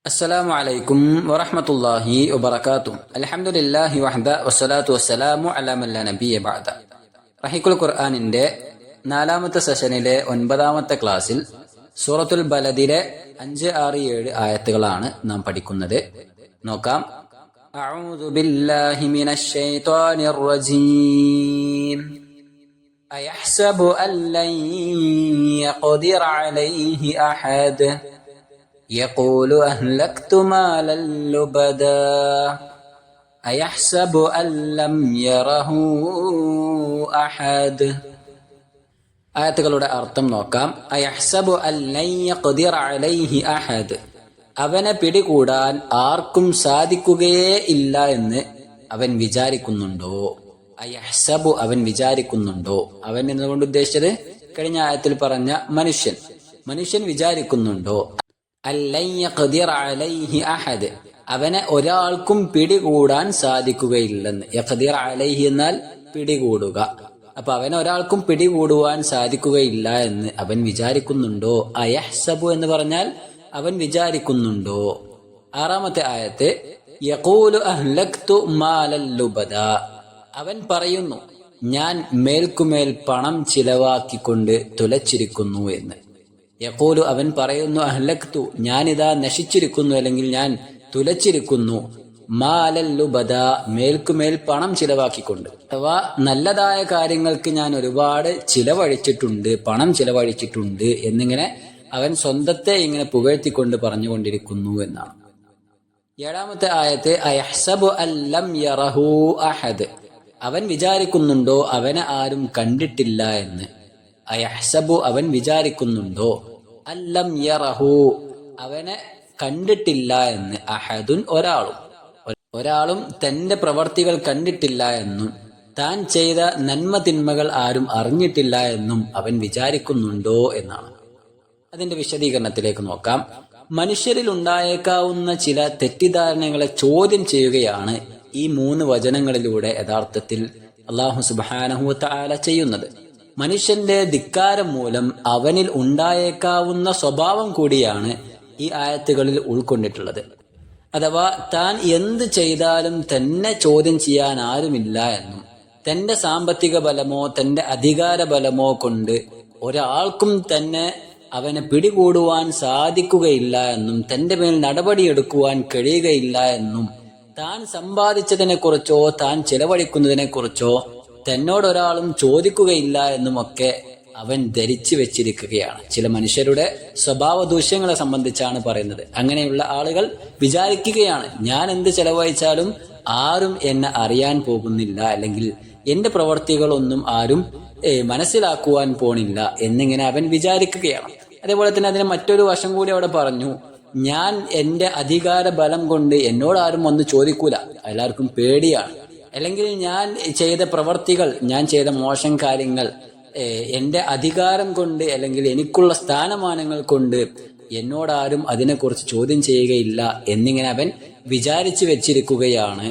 അസ്സലാമു അലൈക്കും വറഹ്മത്തുള്ളാഹി വബറകാതുഹു. അൽഹംദുലില്ലാഹി വഹദ വസ്സലാത്തു വസ്സലാമു അലാ മൻ ലാ നബിയ്യ ബഅദ. റഹീഖുൽ ഖുർആനിന്റെ 4ാമത്തെ സെഷനിലെ 9ാമത്തെ ക്ലാസ്സിൽ സൂറത്തുൽ ബലദിലെ 5, 6, 7 ആയത്തുകളാണ് നാം പഠിക്കുന്നത്. നോക്കാം. അഊദു ബില്ലാഹി മിനശ് ശൈത്വാനിർ റജീം. അയഹ്സബു അൻ ലൻ യഖ്ദിറ അലൈഹി അഹദ് يقول أهلكت مالا لبدا أيحسب أن لم يره أحد. ആയത്തുകളുടെ അർത്ഥം നോക്കാം. അയഹ്സബു അൻ ലൻ യഖ്ദിറ അലൈഹി അഹദ്, അവനെ പിടികൂടാൻ ആർക്കും സാധിക്കുകയേ ഇല്ല എന്ന് അവൻ വിചാരിക്കുന്നുണ്ടോ. അയഹ്സബു, അവൻ വിചാരിക്കുന്നുണ്ടോ. അവൻ എന്നുകൊണ്ട് ഉദ്ദേശിച്ചത് കഴിഞ്ഞ ആയത്തിൽ പറഞ്ഞ മനുഷ്യൻ വിചാരിക്കുന്നുണ്ടോ. അല്ലൻ യഖ്ദിറ അലൈഹി അഹദ്, അവനെ ഒരാൾക്കും പിടികൂടാൻ സാധിക്കുകയില്ലെന്ന്. യഖ്ദിറ അലൈഹി എന്നാൽ പിടികൂടുക. അപ്പൊ അവനെ ഒരാൾക്കും പിടികൂടുവാൻ സാധിക്കുകയില്ല എന്ന് അവൻ വിചാരിക്കുന്നുണ്ടോ. അയഹ്സബു എന്ന് പറഞ്ഞാൽ അവൻ വിചാരിക്കുന്നുണ്ടോ. 6ാമത്തെ ആയത്ത് യഖൂലു അഹ്ലക്തു മാലൻ ലുബദാ, അവൻ പറയുന്നു ഞാൻ മേൽക്കുമേൽ പണം ചിലവാക്കിക്കൊണ്ട് തുലച്ചിരിക്കുന്നു എന്ന്. യഖൂലു, അവൻ പറയുന്നു, അഹ്ലക്തു, ഞാനിതാ നശിച്ചിരിക്കുന്നു, അല്ലെങ്കിൽ ഞാൻ തുലച്ചിരിക്കുന്നു, മാലൽ ലുബദാ, മേൽക്കുമേൽ പണം ചിലവാക്കിക്കൊണ്ട്. അഥവാ നല്ലതായ കാര്യങ്ങൾക്ക് ഞാൻ ഒരുപാട് ചിലവഴിച്ചിട്ടുണ്ട്, പണം ചിലവഴിച്ചിട്ടുണ്ട് എന്നിങ്ങനെ അവൻ സ്വന്തത്തെ ഇങ്ങനെ പുകഴ്ത്തിക്കൊണ്ട് പറഞ്ഞുകൊണ്ടിരിക്കുന്നു എന്നാണ്. 7ാമത്തെ ആയത്ത് അയഹ്സബു അൻ ലം യറഹു അഹദ്, അവൻ വിചാരിക്കുന്നുണ്ടോ അവനെ ആരും കണ്ടിട്ടില്ല എന്ന്. അയഹ്സബു, അവൻ വിചാരിക്കുന്നുണ്ടോ. അല്ലം യറഹു, അവനെ കണ്ടിട്ടില്ല എന്ന്. അഹദുൻ, ഒരാളും തന്റെ പ്രവർത്തികൾ കണ്ടിട്ടില്ല എന്നും താൻ ചെയ്ത നന്മ തിന്മകൾ ആരും അറിഞ്ഞിട്ടില്ല എന്നും അവൻ വിചാരിക്കുന്നുണ്ടോ എന്നാണ്. അതിന്റെ വിശദീകരണത്തിലേക്ക് നോക്കാം. മനുഷ്യരിൽ ഉണ്ടായേക്കാവുന്ന ചില തെറ്റിദ്ധാരണകളെ ചോദ്യം ചെയ്യുകയാണ് ഈ 3 വചനങ്ങളിലൂടെ യഥാർത്ഥത്തിൽ അല്ലാഹു സുബ്ഹാനഹു വ തആല ചെയ്യുന്നത്. മനുഷ്യന്റെ ധിക്കാരം മൂലം അവനിൽ ഉണ്ടായേക്കാവുന്ന സ്വഭാവം കൂടിയാണ് ഈ ആയത്തുകളിൽ ഉൾക്കൊണ്ടിട്ടുള്ളത്. അഥവാ താൻ എന്ത് ചെയ്താലും തന്നെ ചോദ്യം ചെയ്യാൻ ആരുമില്ല എന്നും തന്റെ സാമ്പത്തിക ബലമോ തന്റെ അധികാര ബലമോ കൊണ്ട് ഒരാൾക്കും തന്നെ അവനെ പിടികൂടുവാൻ സാധിക്കുകയില്ല എന്നും തന്റെ മേൽ നടപടിയെടുക്കുവാൻ കഴിയുകയില്ല എന്നും താൻ സമ്പാദിച്ചതിനെ കുറിച്ചോ താൻ ചെലവഴിക്കുന്നതിനെ കുറിച്ചോ തന്നോടൊരാളും ചോദിക്കുകയില്ല എന്നുമൊക്കെ അവൻ ധരിച്ചു വെച്ചിരിക്കുകയാണ്. ചില മനുഷ്യരുടെ സ്വഭാവ ദൂഷ്യങ്ങളെ സംബന്ധിച്ചാണ് പറയുന്നത്. അങ്ങനെയുള്ള ആളുകൾ വിചാരിക്കുകയാണ്, ഞാൻ എന്ത് ചെലവഴിച്ചാലും ആരും എന്നെ അറിയാൻ പോകുന്നില്ല, അല്ലെങ്കിൽ എന്റെ പ്രവർത്തികളൊന്നും ആരും മനസ്സിലാക്കുവാൻ പോണില്ല എന്നിങ്ങനെ അവൻ വിചാരിക്കുകയാണ്. അതേപോലെ തന്നെ അതിന് മറ്റൊരു വശം കൂടി അവിടെ പറഞ്ഞു, ഞാൻ എന്റെ അധികാര ബലം കൊണ്ട് എന്നോടാരും ഒന്ന് ചോദിക്കൂല, എല്ലാവർക്കും പേടിയാണ്. അല്ലെങ്കിൽ ഞാൻ ചെയ്ത പ്രവർത്തികൾ, ഞാൻ ചെയ്ത മോശം കാര്യങ്ങൾ എന്റെ അധികാരം കൊണ്ട് അല്ലെങ്കിൽ എനിക്കുള്ള സ്ഥാനമാനങ്ങൾ കൊണ്ട് എന്നോടാരും അതിനെക്കുറിച്ച് ചോദ്യം ചെയ്യുകയില്ല എന്നിങ്ങനെ അവൻ വിചാരിച്ചു വെച്ചിരിക്കുകയാണ്.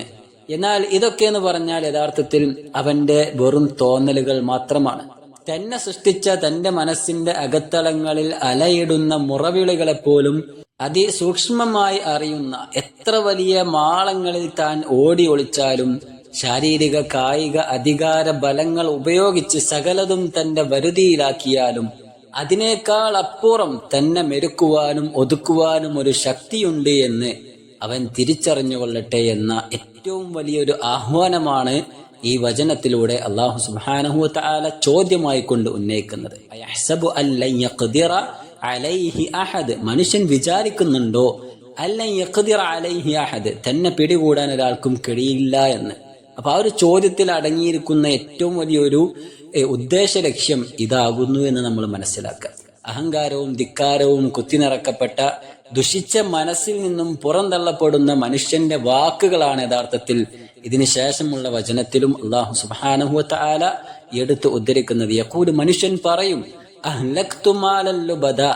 എന്നാൽ ഇതൊക്കെ എന്ന് പറഞ്ഞാൽ യഥാർത്ഥത്തിൽ അവന്റെ വെറും തോന്നലുകൾ മാത്രമാണ്. തന്നെ സൃഷ്ടിച്ച തന്റെ മനസ്സിന്റെ അകത്തളങ്ങളിൽ അലയിടുന്ന മുറവിളികളെപ്പോലും അതിസൂക്ഷ്മമായി അറിയുന്ന, എത്ര വലിയ മാളങ്ങളിൽ താൻ ഓടി ഒളിച്ചാലും ശാരീരിക കായിക അധികാര ബലങ്ങൾ ഉപയോഗിച്ച് സകലതും തന്റെ വരുതിയിലാക്കിയാലും അതിനേക്കാൾ അപ്പുറം തന്നെ മെരുക്കുവാനും ഒതുക്കുവാനും ഒരു ശക്തിയുണ്ട് എന്ന് അവൻ തിരിച്ചറിഞ്ഞുകൊള്ളട്ടെ എന്ന ഏറ്റവും വലിയൊരു ആഹ്വാനമാണ് ഈ വചനത്തിലൂടെ അല്ലാഹു സുബ്ഹാനഹു വ തആല ചോദ്യമായി കൊണ്ട് ഉന്നയിക്കുന്നത്. അയഹ്സബു അൻ ലൻ യഖ്ദിറ അലൈഹി അഹദ്, മനുഷ്യൻ വിചാരിക്കുന്നുണ്ടോ അല്ലൻ യഖ്ദിറ അലൈഹി അഹദ്, തന്നെ പിടികൂടാൻ ഒരാൾക്കും കഴിയില്ല എന്ന്. അപ്പൊ ആ ഒരു ചോദ്യത്തിൽ അടങ്ങിയിരിക്കുന്ന ഏറ്റവും വലിയൊരു ഉദ്ദേശ ലക്ഷ്യം ഇതാകുന്നു എന്ന് നമ്മൾ മനസ്സിലാക്കുക. അഹങ്കാരവും ധിക്കാരവും കുത്തിനിറക്കപ്പെട്ട ദുഷിച്ച മനസ്സിൽ നിന്നും പുറന്തള്ളപ്പെടുന്ന മനുഷ്യന്റെ വാക്കുകളാണ് യഥാർത്ഥത്തിൽ ഇതിനു ശേഷമുള്ള വചനത്തിലും അല്ലാഹു സുബ്ഹാനഹു വ തആല എടുത്ത് ഉദ്ധരിക്കുന്നത്. യഖൂലു, മനുഷ്യൻ പറയും, അഹ്ലക്തു മാലൻ ലുബദാ,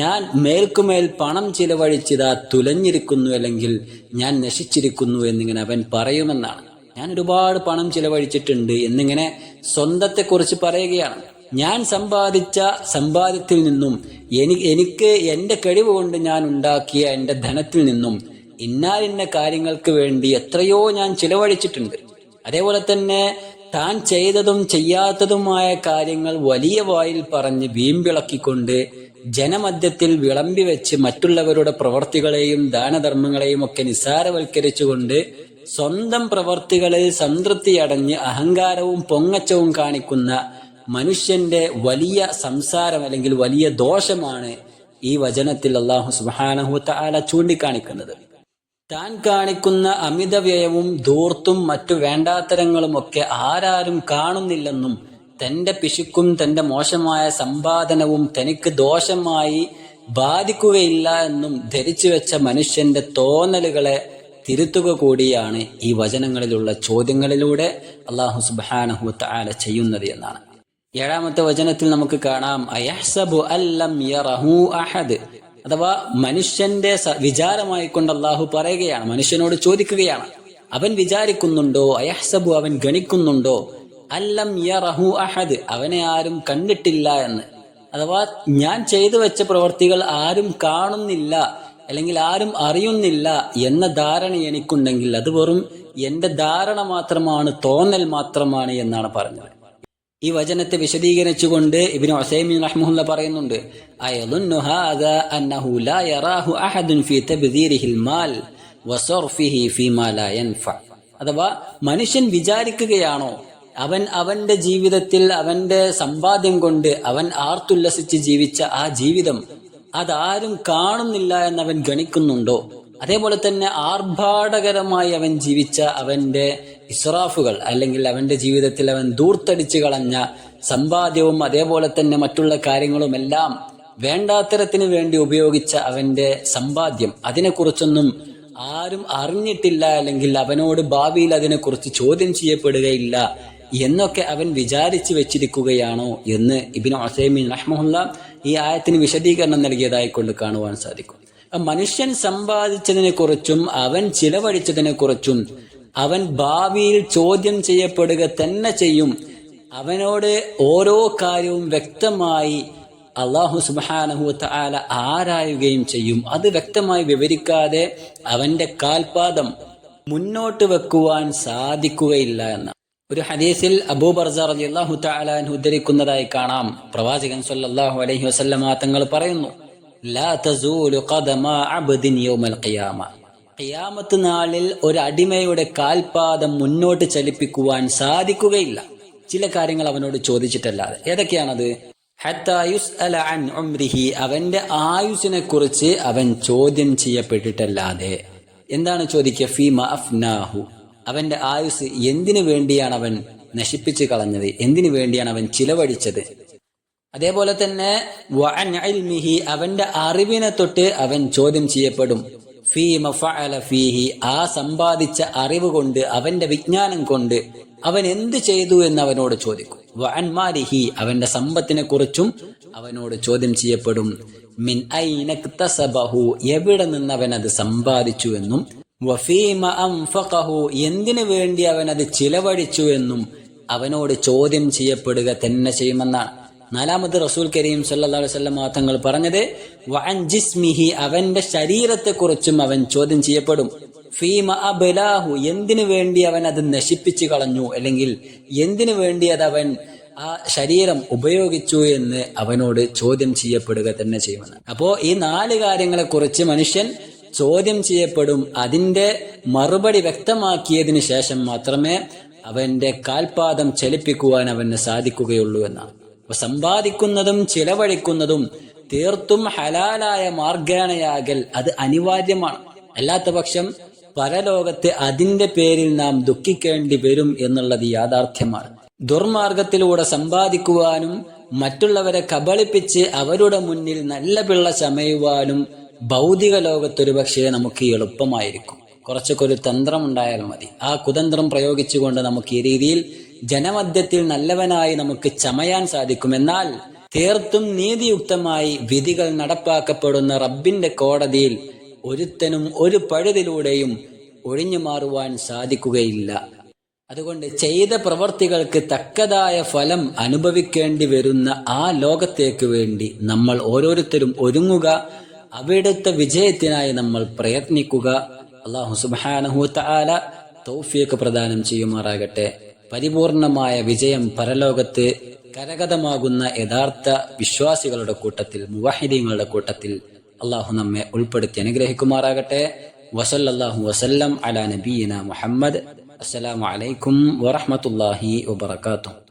ഞാൻ മേൽക്കുമേൽ പണം ചിലവഴിച്ചതാ തുലഞ്ഞിരിക്കുന്നു, അല്ലെങ്കിൽ ഞാൻ നശിച്ചിരിക്കുന്നു എന്നിങ്ങനെ അവൻ പറയുമെന്നാണ്. ഞാൻ ഒരുപാട് പണം ചിലവഴിച്ചിട്ടുണ്ട് എന്നിങ്ങനെ സ്വന്തത്തെക്കുറിച്ച് പറയുകയാണ്. ഞാൻ സമ്പാദിച്ച സമ്പാദ്യത്തിൽ നിന്നും എനിക്ക് എന്റെ കഴിവ് കൊണ്ട് ഞാൻ ഉണ്ടാക്കിയ എന്റെ ധനത്തിൽ നിന്നും ഇന്ന കാര്യങ്ങൾക്ക് വേണ്ടി എത്രയോ ഞാൻ ചിലവഴിച്ചിട്ടുണ്ട്. അതേപോലെ തന്നെ താൻ ചെയ്തതും ചെയ്യാത്തതുമായ കാര്യങ്ങൾ വലിയ വായിൽ പറഞ്ഞ് വീമ്പിളക്കിക്കൊണ്ട് ജനമധ്യത്തിൽ വിളമ്പി വെച്ച് മറ്റുള്ളവരുടെ പ്രവർത്തികളെയും ദാനധർമ്മങ്ങളെയും ഒക്കെ നിസ്സാരവൽക്കരിച്ചുകൊണ്ട് സ്വന്തം പ്രവർത്തികളിൽ സംതൃപ്തിയടഞ്ഞ് അഹങ്കാരവും പൊങ്ങച്ചവും കാണിക്കുന്ന മനുഷ്യന്റെ വലിയ സംസാരം അല്ലെങ്കിൽ വലിയ ദോഷമാണ് ഈ വചനത്തിൽ അല്ലാഹു സുബ്ഹാനഹു വ തആല ചൂണ്ടിക്കാണിക്കുന്നത്. താൻ കാണിക്കുന്ന അമിത വ്യയവും ധൂർത്തും മറ്റു വേണ്ടാത്തരങ്ങളുമൊക്കെ ആരാരും കാണുന്നില്ലെന്നും തന്റെ പിശുക്കും തന്റെ മോശമായ സമ്പാദനവും തനിക്ക് ദോഷമായി ബാധിക്കുകയില്ല എന്നും ധരിച്ചു വെച്ച മനുഷ്യന്റെ തോന്നലുകളെ തിരുത്തുക കൂടിയാണ് ഈ വചനങ്ങളിലുള്ള ചോദ്യങ്ങളിലൂടെ അല്ലാഹു സുബ്ഹാനഹു വ തആല ചെയ്യുന്നത് എന്നാണ്. 7-ാമത്തെ വചനത്തിൽ നമുക്ക് കാണാം അയഹ്സബു അല്ലം യറഹു അഹദ്, അഥവാ മനുഷ്യന്റെ വിചാരമായിക്കൊണ്ട് അല്ലാഹു പറയുകയാണ്, മനുഷ്യനോട് ചോദിക്കുകയാണ്, അവൻ വിചാരിക്കുന്നുണ്ടോ, അയഹ്സബു അവൻ ഗണിക്കുന്നുണ്ടോ, അല്ലം യറഹു അഹദ് അവനെ ആരും കണ്ടിട്ടില്ല എന്ന്. അഥവാ ഞാൻ ചെയ്തു വെച്ച പ്രവർത്തികൾ ആരും കാണുന്നില്ല അല്ലെങ്കിൽ ആരും അറിയുന്നില്ല എന്ന ധാരണ എനിക്കുണ്ടെങ്കിൽ അത് വെറും എന്റെ ധാരണ മാത്രമാണ്, തോന്നൽ മാത്രമാണ് എന്നാണ് പറഞ്ഞത്. ഈ വചനത്തെ വിശദീകരിച്ചുകൊണ്ട് ഇബ്നു ഉസൈമീൻ റഹ്മഹുല്ലാഹ് പറയുന്നുണ്ട്, അയദുന്നു ഹാദാ അന്നഹു ലാ യറാഹു അഹദുൻ ഫീ തബ്ദീരിഹിൽ മാൽ വസർഫിഹി ഫീമാ ലാ യൻഫ. അഥവാ മനുഷ്യൻ വിചാരിക്കുകയാണോ അവന്റെ ജീവിതത്തിൽ അവന്റെ സമ്പാദ്യം കൊണ്ട് അവൻ ആർത്തുല്ലസിച്ച് ജീവിച്ച ആ ജീവിതം അതാരും കാണുന്നില്ല എന്നവൻ ഗണിക്കുന്നുണ്ടോ, അതേപോലെ തന്നെ ആർഭാടകരമായി അവൻ ജീവിച്ച അവന്റെ ഇസ്രാഫുകൾ അല്ലെങ്കിൽ അവന്റെ ജീവിതത്തിൽ അവൻ ദൂർത്തടിച്ചു കളഞ്ഞ സമ്പാദ്യവും അതേപോലെ തന്നെ മറ്റുള്ള കാര്യങ്ങളുമെല്ലാം വേണ്ടാത്തരത്തിന് വേണ്ടി ഉപയോഗിച്ച അവന്റെ സമ്പാദ്യം അതിനെക്കുറിച്ചൊന്നും ആരും അറിഞ്ഞിട്ടില്ല അല്ലെങ്കിൽ അവനോട് ഭാവിയിൽ അതിനെക്കുറിച്ച് ചോദ്യം ചെയ്യപ്പെടുകയില്ല എന്നൊക്കെ അവൻ വിചാരിച്ചു വെച്ചിരിക്കുകയാണോ എന്ന് ഇബ്നു ഉസൈമീൻ റഹ്മഹുല്ലാഹ് ഈ ആയത്തിന് വിശദീകരണം നൽകിയതായി കൊണ്ട് കാണുവാൻ സാധിക്കും. മനുഷ്യൻ സമ്പാദിച്ചതിനെ കുറിച്ചും അവൻ ചിലവഴിച്ചതിനെ കുറിച്ചും അവൻ ഭാവിയിൽ ചോദ്യം ചെയ്യപ്പെടുക തന്നെ ചെയ്യും. അവനോട് ഓരോ കാര്യവും വ്യക്തമായി അല്ലാഹു സുബ്ഹാനഹു വ തആല ആരായുകയും ചെയ്യും. അത് വ്യക്തമായി വിവരിക്കാതെ അവന്റെ കാൽപാദം മുന്നോട്ട് വെക്കുവാൻ സാധിക്കുകയില്ല എന്ന ഒരു ഹദീസിൽ അബൂ ബർസ റളിയല്ലാഹു തആല അൻഹു ഉദ്ധരിക്കുന്നതായി കാണാം. പ്രവാചകൻ സ്വല്ലല്ലാഹു അലൈഹി വസല്ലമ തങ്ങൾ പറയുന്നു, ലാ തസൂലു ഖദമ അബ്ദിൻ യൗമൽ ഖിയാമ, ഖിയാമത്ത് നാളിൽ ഒരു അടിമയുടെ കാൽപാദം മുന്നോട്ട് ചലിപ്പിക്കുവാൻ സാധിക്കുകയില്ല, ചില കാര്യങ്ങൾ അവനോട് ചോദിച്ചിട്ടല്ലാതെ. ഏതൊക്കെയാണത്? ഹത്താ യുസ്അല അൻ ഉംരിഹി, അവന്റെ ആയുസിനെ കുറിച്ച് അവൻ ചോദ്യം ചെയ്യപ്പെട്ടിട്ടല്ലാതെ. എന്താണ് ചോദിക്കുക? ഫീമ അഫ്നാഹു, അവന്റെ ആയുസ് എന്തിനു വേണ്ടിയാണ് അവൻ നശിപ്പിച്ചു കളഞ്ഞത്, എന്തിനു വേണ്ടിയാണ് അവൻ ചിലവഴിച്ചത്. അതേപോലെ തന്നെ വഅൻ ഇൽമിഹി, അവന്റെ അറിവിനെ തൊട്ട് അവൻ ചോദ്യം ചെയ്യപ്പെടും. ഫീമ ഫഅല ഫീഹി, ആ സമ്പാദിച്ച അറിവ് കൊണ്ട് അവന്റെ വിജ്ഞാനം കൊണ്ട് അവൻ എന്ത് ചെയ്തു എന്ന് അവനോട് ചോദിക്കും. വഅൻ മാലിഹി, അവന്റെ സമ്പത്തിനെ കുറിച്ചും അവനോട് ചോദ്യം ചെയ്യപ്പെടും. മിൻ ഐന ഇക്തസബഹു, എവിടെ നിന്ന് അവൻ അത് സമ്പാദിച്ചു എന്നും വഫീമ അൻഫഖഹു, എന്തിനു വേണ്ടി അവൻ അത് ചിലവഴിച്ചു എന്നും അവനോട് ചോദ്യം ചെയ്യപ്പെടുക തന്നെ ചെയ്യുമെന്നാണ്. 4-ാമത് റസൂൽ കരീം സല്ലല്ലാഹു അലൈഹി വസല്ലം തങ്ങൾ പറഞ്ഞത് വഅൻ ജിസ്മിഹി, അവന്റെ ശരീരത്തെ കുറിച്ചും അവൻ ചോദ്യം ചെയ്യപ്പെടും. ഫീമ അബ്ലാഹു, എന്തിനു വേണ്ടി അവൻ അത് നശിപ്പിച്ചു കളഞ്ഞു അല്ലെങ്കിൽ എന്തിനു വേണ്ടി അത് അവൻ ആ ശരീരം ഉപയോഗിച്ചു എന്ന് അവനോട് ചോദ്യം ചെയ്യപ്പെടുക തന്നെ ചെയ്യുമെന്ന്. അപ്പോ ഈ 4 കാര്യങ്ങളെ കുറിച്ച് മനുഷ്യൻ ചോദ്യം ചെയ്യപ്പെടും. അതിന്റെ മറുപടി വ്യക്തമാക്കിയതിനു ശേഷം മാത്രമേ അവന്റെ കാൽപാദം ചലിപ്പിക്കുവാൻ അവന് സാധിക്കുകയുള്ളൂ എന്നാണ്. സമ്പാദിക്കുന്നതും ചിലവഴിക്കുന്നതും തീർത്തും ഹലാലായ മാർഗേണയാകൽ അത് അനിവാര്യമാണ്. അല്ലാത്ത പക്ഷം പരലോകത്ത് അതിന്റെ പേരിൽ നാം ദുഃഖിക്കേണ്ടി വരും എന്നുള്ളത് യാഥാർത്ഥ്യമാണ്. ദുർമാർഗത്തിലൂടെ സമ്പാദിക്കുവാനും മറ്റുള്ളവരെ കബളിപ്പിച്ച് അവരുടെ മുന്നിൽ നല്ല പിള്ള ചമയുവാനും ഭൗതിക ലോകത്തൊരു പക്ഷേ നമുക്ക് എളുപ്പമായിരിക്കും. കുറച്ചൊക്കെ ഒരു തന്ത്രം ഉണ്ടായാൽ മതി. ആ കുതന്ത്രം പ്രയോഗിച്ചുകൊണ്ട് നമുക്ക് ഈ രീതിയിൽ ജനമധ്യത്തിൽ നല്ലവനായി നമുക്ക് ചമയാൻ സാധിക്കും. എന്നാൽ തീർത്തും നീതിയുക്തമായി വിധികൾ നടപ്പാക്കപ്പെടുന്ന റബ്ബിന്റെ കോടതിയിൽ ഒരുത്തനും ഒരു പഴുതിലൂടെയും ഒഴിഞ്ഞു മാറുവാൻ സാധിക്കുകയില്ല. അതുകൊണ്ട് ചെയ്ത പ്രവർത്തികൾക്ക് തക്കതായ ഫലം അനുഭവിക്കേണ്ടി വരുന്ന ആ ലോകത്തേക്ക് വേണ്ടി നമ്മൾ ഓരോരുത്തരും ഒരുങ്ങുക. അവിടുത്തെ വിജയത്തിനായി നമ്മൾ പ്രയത്നിക്കുക. അല്ലാഹു സുബ്ഹാനഹു വ തആല തൗഫീഖ് പ്രദാനം ചെയ്യുമാറാകട്ടെ. പരിപൂർണമായ വിജയം പരലോകത്ത് കരഗതമാകുന്ന യഥാർത്ഥ വിശ്വാസികളുടെ കൂട്ടത്തിൽ, മുവഹിദീങ്ങളുടെ കൂട്ടത്തിൽ അള്ളാഹു നമ്മെ ഉൾപ്പെടുത്തി അനുഗ്രഹിക്കുമാറാകട്ടെ. വസല്ലല്ലാഹു വസല്ലം അലാ നബിയിന മുഹമ്മദ്. അസ്സലാമു അലൈക്കും വറഹ്മത്തുള്ളാഹി വബറകാതുഹു.